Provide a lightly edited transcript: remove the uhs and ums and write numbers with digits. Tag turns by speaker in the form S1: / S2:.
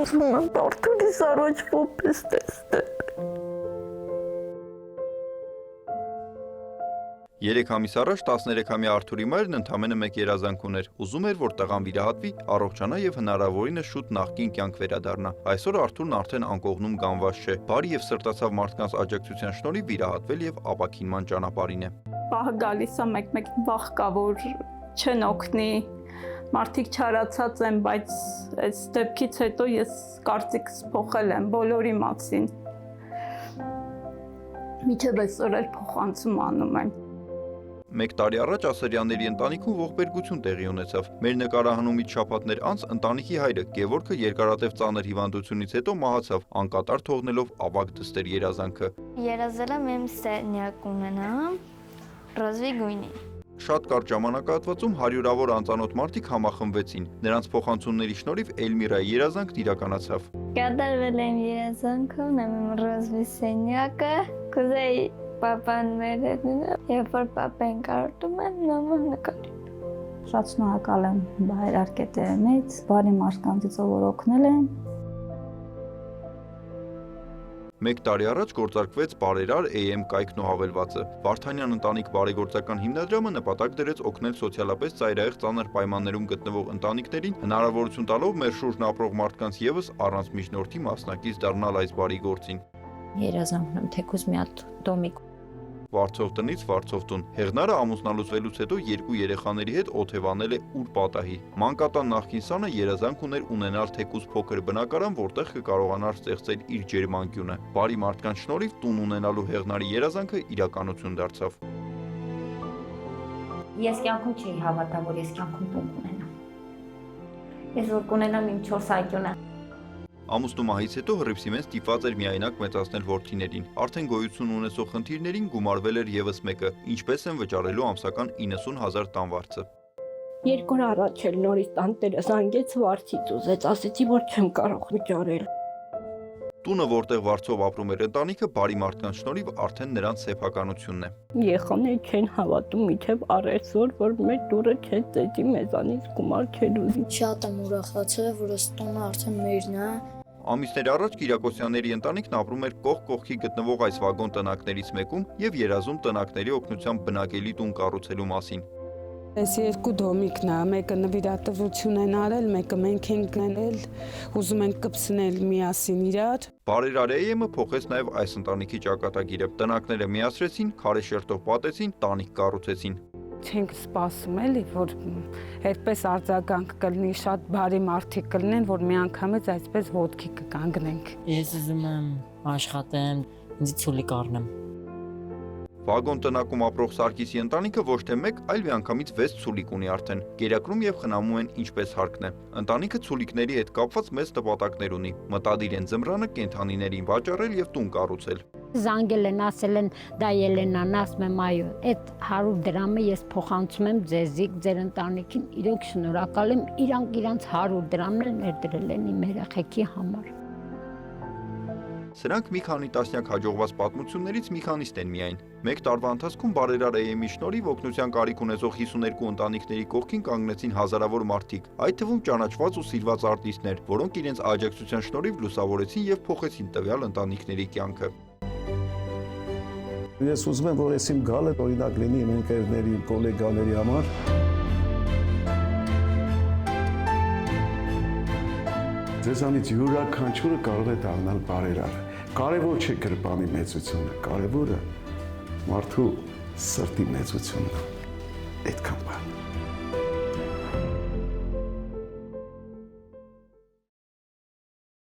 S1: Ուզում եմ Արթուրիս առաջ պես տեսնել։
S2: 3 ամիս առաջ 13-ամյա Արթուրի մայրն ընդամենը մեկ երազանք ուներ։ Ուզում էր, որ տղան վիրահատվի, առողջանա եւ հնարավորինս շուտ նախկին կյանք վերադառնա։ Այսօր Արթուրն արդեն անկողնում գանված չէ։ Բարի եւ սրտացավ մարդկանց աջակցության շնորհիվ վիրահատվել եւ ապաքինման ճանապարհին է։
S3: Պահը գալիս է մեկ վախ կա, որ չեն օգնի, մարդիկ չարացած են, բայց այս դեպքից հետո ես կարծիքս փոխել եմ բոլորի մասին։ Մինչև այսօր էլ փոխանցում անում եմ։
S2: 1 տարի առաջ Ասարյանների ընտանիքում ողբերգություն տեղի ունեցավ։ Մեր նկարահանումից շաբաթներ անց ընտանիքի հայրը Գևորգը երկարատև ծանր հիվանդությունից հետո մահացավ, անկատար թողնելով ավագ դստեր երազանքը։
S4: Երազել եմ իմ սենյակ ունենամ, ռոզվի գույնի։
S2: Շատ կարճ ժամանակահատվածում հարյուրավոր անծանոթ մարդիկ համախմբվեցին։ Նրանց փոխանցումների շնորհիվ Էլմիրայի երազանքն իրականացավ։
S4: Կատարվել եմ երազանքը, ունեմ իմ ռոզվի սենյակը, կուզեի պապան մերեդինը, երբ որ պապեն կարոտում են, մաման նկարում։
S5: Շատ շնորհակալ եմ Բայրար կետերից, բարի մարդկանցից, որ օգնել են։
S2: 1 տարի առաջ գործարկվեց Բարերար AM կայքն ու հավելվածը։ Վարդանյան ընտանիք բարեգործական հիմնադրամը նպատակ դրեց օգնել սոցիալապես ծայրահեղ ծանր պայմաններում գտնվող ընտանիքներին, հնարավորություն տալով մեր շուրջն ապրող մարդկանց ևս առանց միջնորդի մասնակից դառնալ այս բարի գործին։
S5: Երազանքն եմ թեկուզ մի հատ տոմիկ։
S2: Վարձով տնից վարձով տուն։ Հեղնարը ամուսնալուծվելուց հետո 2 երեխաների հետ օթևանել է Ուրպատահի։ Մանկատան նախկին սանը երազանք ուներ ունենալ թեկուզ փոքր բնակարան, որտեղ կկարողանար ստեղծել իր ջերմանկյունը։ Բարի մարդկանց շնորհիվ տուն ունենալու Հեղնարի երազանքը իրականություն դարձավ։
S5: Ես կյանքում չէի հավատա, որ ես կյանքում տուն կունենամ։ Ես որ կունենամ իմ 4 այգյունը։
S2: Ամուսնու մահից հետո Հռիփսիմեն ստիպված էր միայնակ մեծացնել որդիներին։ Արդեն գոյություն ունեցող խնդիրներին գումարվել էր եւս մեկը, ինչպես են վճարելու ամսական 90,000 տանվարձը։
S1: 2 օր առաջ էլ նորից տանտերը զանգեց վարձից ուզեց, ասեցի, որ չեմ կարող վճարել։
S2: Տունը, որտեղ վարձով ապրում էր ընտանիքը, բարի մարդկանց շնորհիվ արդեն նրանց սեփականությունն է։
S1: Երեխաները չեն հավատում մինչև առեսօր, որ մեր դուրը չեն ծեծի մեզանից գումար չեն ուզի։
S4: Շատ եմ ուրախացել, որ այս տունը արդեն մերն է։
S2: Ամիսներ առաջ Կիրակոսյանների ընտանիքն ապրում էր կողք կողքի գտնվող այս վագոն տնակներից մեկում եւ երազում տնակների օգնությամբ բնակելի տուն կառուցելու մասին։
S6: Այս 2 դոմիկն է, մեկը նվիրատվություն են արել, մեկը մենք ենք գնել, ուզում ենք կպցնել միասին իրար։
S2: Բարերար AM-ը փոխեց նաև այս ընտանիքի ճակատագիրը։ Տնակները միացրեցին, քարե շերտով պատեցին, տանիք կառուցեցին։
S6: Չենք սպասում էլի, որ այդպես արձագանք կլինի, շատ բարի մարդիկ կլինեն, որ միանգամից այսպես ոտքի կկանգնենք։
S7: Ես ուզում եմ աշխատեմ, ինձ ցուլիկ առնեմ։
S2: Վագոն տնակում ապրող Սարգիսի ընտանիքը ոչ թե 1, այլ միանգամից 6 ցուլիկ ունի արդեն։ Գերակրում եւ խնամում են ինչպես հարկն է։ Ընտանիքը ցուլիկների հետ կապված մեծ նպատակներ ունի։ Մտադիր են ձմռանը կենթանիներին վաճառել եւ տուն կառուցել։
S8: Զանգել են, ասել են, դա Ելենան, ասում եմ, այո, այդ 100 դրամը ես փոխանցում եմ ձեզի, ձեր ընտանիքին, իրենք շնորհակալ եմ, իրանք իրանց 100 դրամն էլ ներդրել են իմ երեխեքի համար։
S2: Սրանք մի քանի տասնյակ հաջողված պատմություններից մի քանիսն են միայն։ 1 տարվա ընթացքում Բարերար AM-ի շնորհիվ օգնության կարիք ունեցող 52 ընտանիքների կողքին կանգնեցին հազարավոր մարդիկ, այդ թվում ճանաչված ու սիրված արտիստներ, որոնք իրենց աջակցության շնորհիվ լուսավորեցին եւ փոխեցին տվյալ ընտանիքների կյանքը։
S9: Ես ուզում եմ, որ ես իմ գալը օրինակ լինի իմ ընկերների, գոլեգաների համար։ Ձեզանից յուրաքանչյուրը կարող է դառնալ բարերար։ Կարևոր չէ գրպանի մեծությունը, կարևորը մարդու սրտի մեծությունն է։ Այդքան բան։